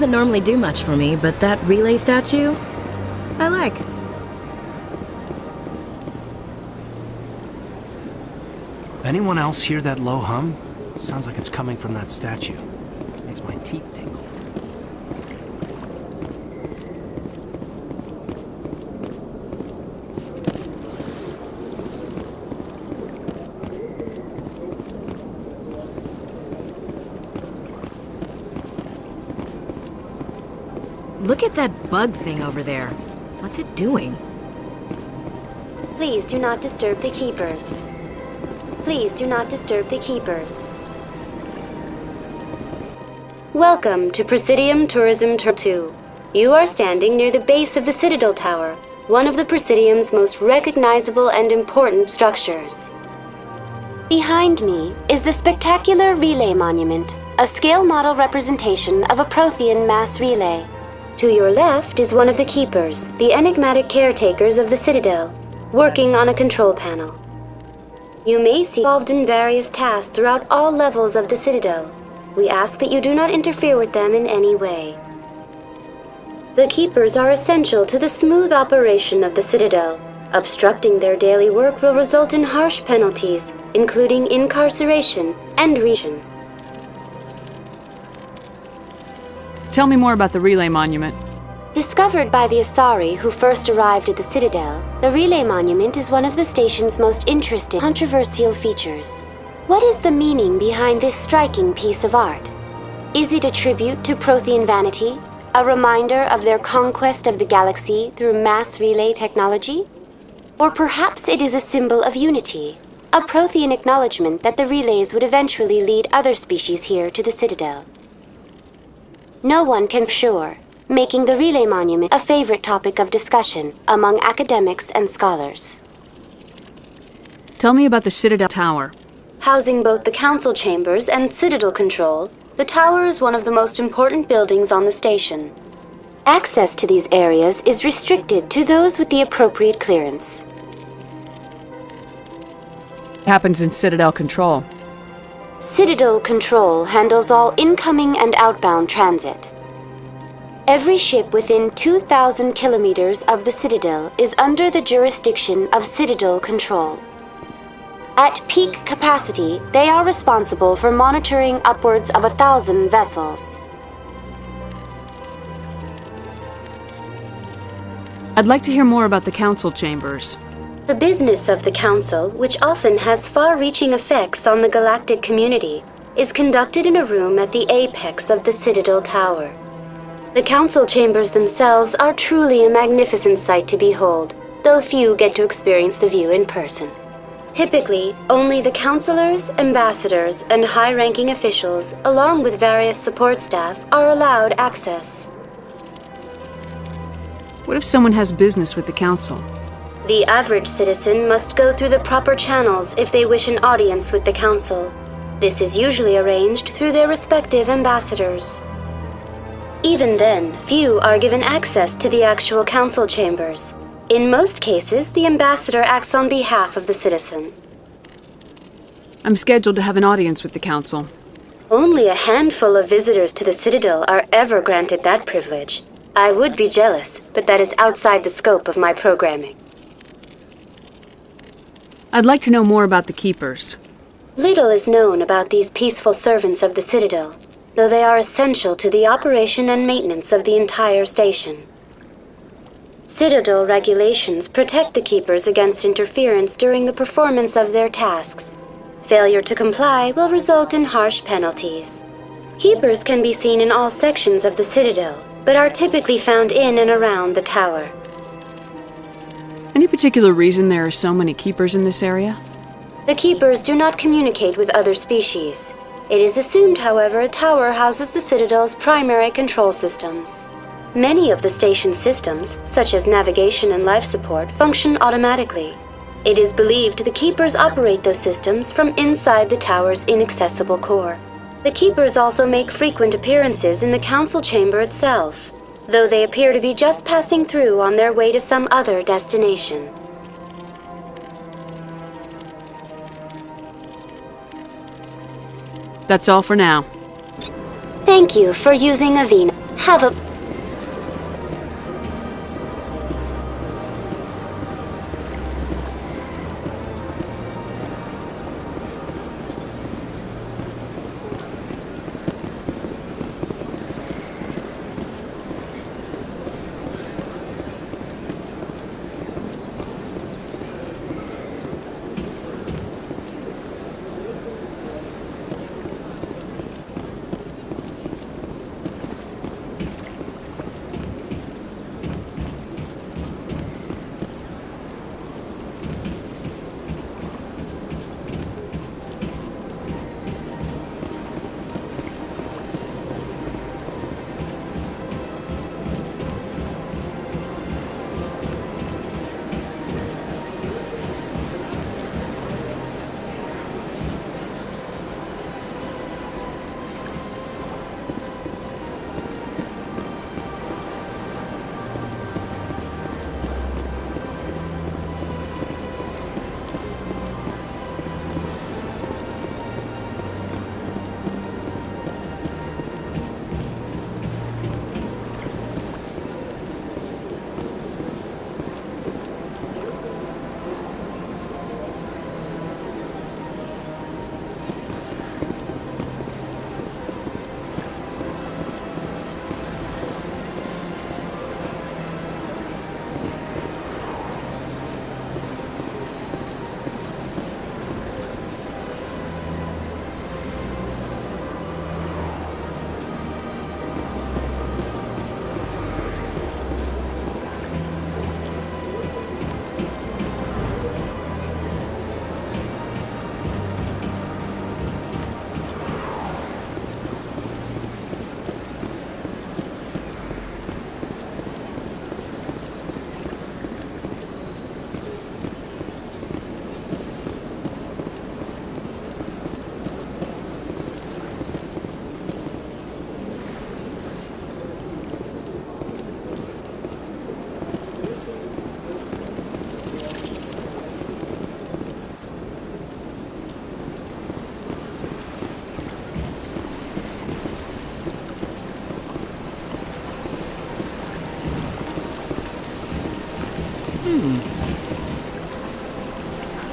doesn't normally do much for me, but that relay statue, I like. Anyone else hear that low hum? Sounds like it's coming from that statue. Makes my teeth tingle. Look at that bug thing over there. What's it doing? Please do not disturb the keepers. Please do not disturb the keepers. Welcome to Presidium Tourism Tour 2. You are standing near the base of the Citadel Tower, one of the Presidium's most recognizable and important structures. Behind me is the spectacular Relay Monument, a scale model representation of a Prothean mass relay. To your left is one of the keepers, the enigmatic caretakers of the Citadel, working on a control panel. You may see involved in various tasks throughout all levels of the Citadel. We ask that you do not interfere with them in any way. The keepers are essential to the smooth operation of the Citadel. Obstructing their daily work will result in harsh penalties, including incarceration and region. Tell me more about the Relay Monument. Discovered by the Asari who first arrived at the Citadel, the Relay Monument is one of the station's most interesting, controversial features. What is the meaning behind this striking piece of art? Is it a tribute to Prothean vanity, a reminder of their conquest of the galaxy through mass relay technology? Or perhaps it is a symbol of unity, a Prothean acknowledgement that the relays would eventually lead other species here to the Citadel. No one can be sure, making the Relay Monument a favorite topic of discussion among academics and scholars. Tell me about the Citadel Tower. Housing both the council chambers and Citadel control, the tower is one of the most important buildings on the station. Access to these areas is restricted to those with the appropriate clearance. What happens in Citadel Control? Citadel Control handles all incoming and outbound transit. Every ship within 2,000 kilometers of the Citadel is under the jurisdiction of Citadel Control. At peak capacity, they are responsible for monitoring upwards of 1,000 vessels. I'd like to hear more about the council chambers. The business of the Council, which often has far-reaching effects on the galactic community, is conducted in a room at the apex of the Citadel Tower. The Council chambers themselves are truly a magnificent sight to behold, though few get to experience the view in person. Typically, only the councilors, ambassadors, and high-ranking officials, along with various support staff, are allowed access. What if someone has business with the council? The average citizen must go through the proper channels if they wish an audience with the council. This is usually arranged through their respective ambassadors. Even then, few are given access to the actual council chambers. In most cases, the ambassador acts on behalf of the citizen. I'm scheduled to have an audience with the council. Only a handful of visitors to the Citadel are ever granted that privilege. I would be jealous, but that is outside the scope of my programming. I'd like to know more about the keepers. Little is known about these peaceful servants of the Citadel, though they are essential to the operation and maintenance of the entire station. Citadel regulations protect the keepers against interference during the performance of their tasks. Failure to comply will result in harsh penalties. Keepers can be seen in all sections of the Citadel, but are typically found in and around the tower. Any particular reason there are so many keepers in this area? The keepers do not communicate with other species. It is assumed, however, the tower houses the Citadel's primary control systems. Many of the station's systems, such as navigation and life support, function automatically. It is believed the keepers operate those systems from inside the tower's inaccessible core. The keepers also make frequent appearances in the council chamber itself, though they appear to be just passing through on their way to some other destination. That's all for now. Thank you for using Avena. Have a...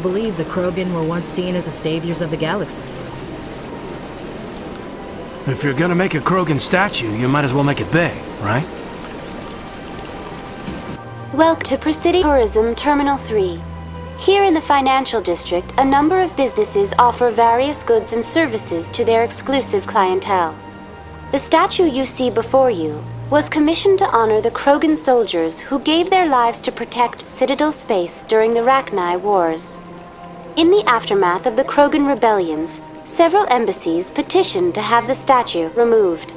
I believe the Krogan were once seen as the saviors of the galaxy. If you're gonna make a Krogan statue, you might as well make it big, right? Welcome to Presidium Tourism Terminal 3. Here in the financial district, a number of businesses offer various goods and services to their exclusive clientele. The statue you see before you was commissioned to honor the Krogan soldiers who gave their lives to protect Citadel space during the Rachni Wars. In the aftermath of the Krogan rebellions, several embassies petitioned to have the statue removed.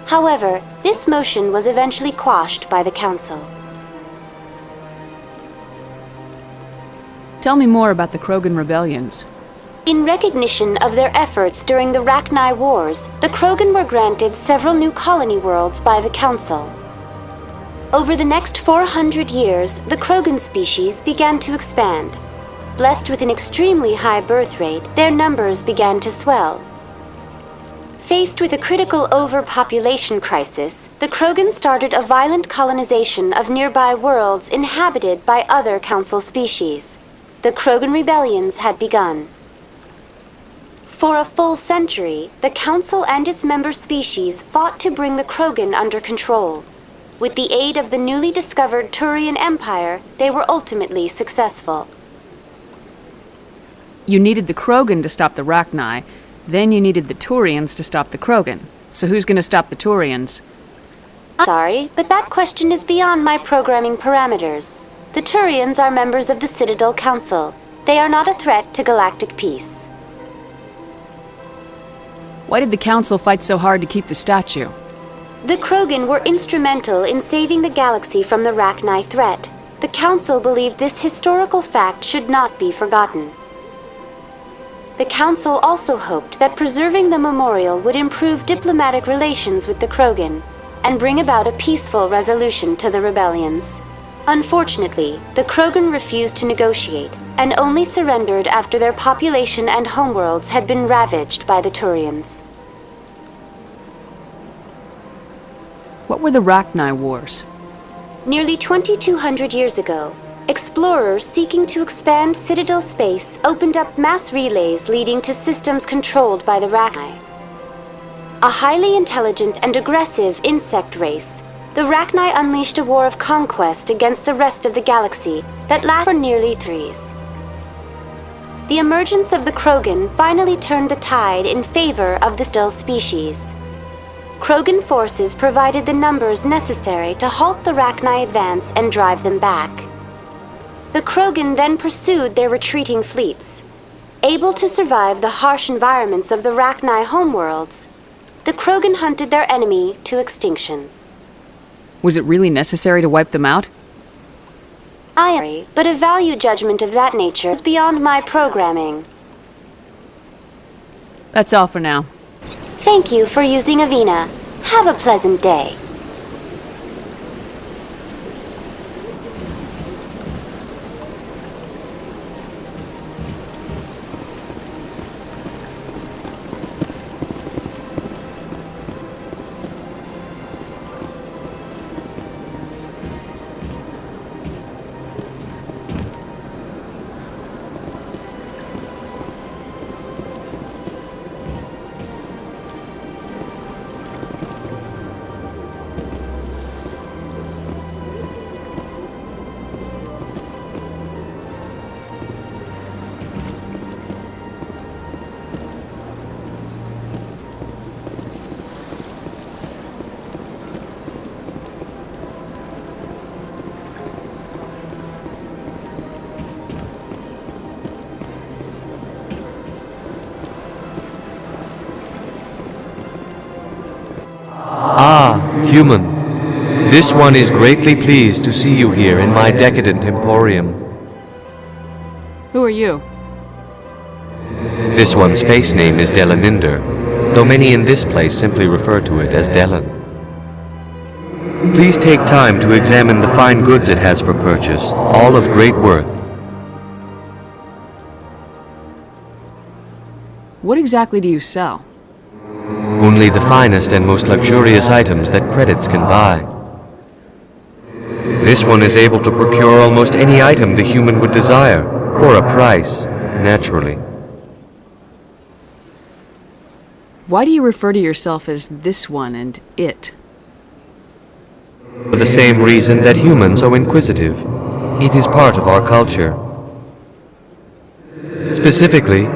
However, this motion was eventually quashed by the Council. Tell me more about the Krogan rebellions. In recognition of their efforts during the Rachni Wars, the Krogan were granted several new colony worlds by the Council. Over the next 400 years, the Krogan species began to expand. Blessed with an extremely high birth rate, their numbers began to swell. Faced with a critical overpopulation crisis, the Krogan started a violent colonization of nearby worlds inhabited by other Council species. The Krogan rebellions had begun. For a full century, the Council and its member species fought to bring the Krogan under control. With the aid of the newly discovered Turian Empire, they were ultimately successful. You needed the Krogan to stop the Rachni, then you needed the Turians to stop the Krogan. So who's gonna stop the Turians? I'm sorry, but that question is beyond my programming parameters. The Turians are members of the Citadel Council. They are not a threat to galactic peace. Why did the Council fight so hard to keep the statue? The Krogan were instrumental in saving the galaxy from the Rachni threat. The Council believed this historical fact should not be forgotten. The Council also hoped that preserving the memorial would improve diplomatic relations with the Krogan and bring about a peaceful resolution to the rebellions. Unfortunately, the Krogan refused to negotiate and only surrendered after their population and homeworlds had been ravaged by the Turians. What were the Rachni Wars? Nearly 2,200 years ago, explorers seeking to expand Citadel space opened up mass relays leading to systems controlled by the Rachni. A highly intelligent and aggressive insect race, the Rachni unleashed a war of conquest against the rest of the galaxy that lasted for nearly 3 years. The emergence of the Krogan finally turned the tide in favor of the Citadel species. Krogan forces provided the numbers necessary to halt the Rachni advance and drive them back. The Krogan then pursued their retreating fleets. Able to survive the harsh environments of the Rachni homeworlds, the Krogan hunted their enemy to extinction. Was it really necessary to wipe them out? I agree, but a value judgment of that nature is beyond my programming. That's all for now. Thank you for using Avina. Have a pleasant day. Ah, human. This one is greatly pleased to see you here in my decadent emporium. Who are you? This one's face name is Delaninder, though many in this place simply refer to it as Delan. Please take time to examine the fine goods it has for purchase, all of great worth. What exactly do you sell? Only the finest and most luxurious items that credits can buy. This one is able to procure almost any item the human would desire, for a price, naturally. Why do you refer to yourself as this one and it? For the same reason that humans are inquisitive. It is part of our culture. Specifically,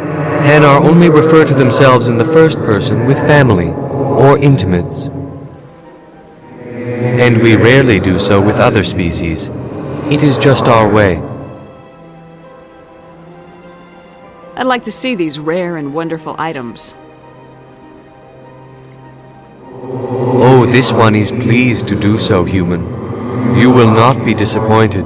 Hanar only refer to themselves in the first person with family or intimates. And we rarely do so with other species. It is just our way. I'd like to see these rare and wonderful items. Oh, this one is pleased to do so, human. You will not be disappointed.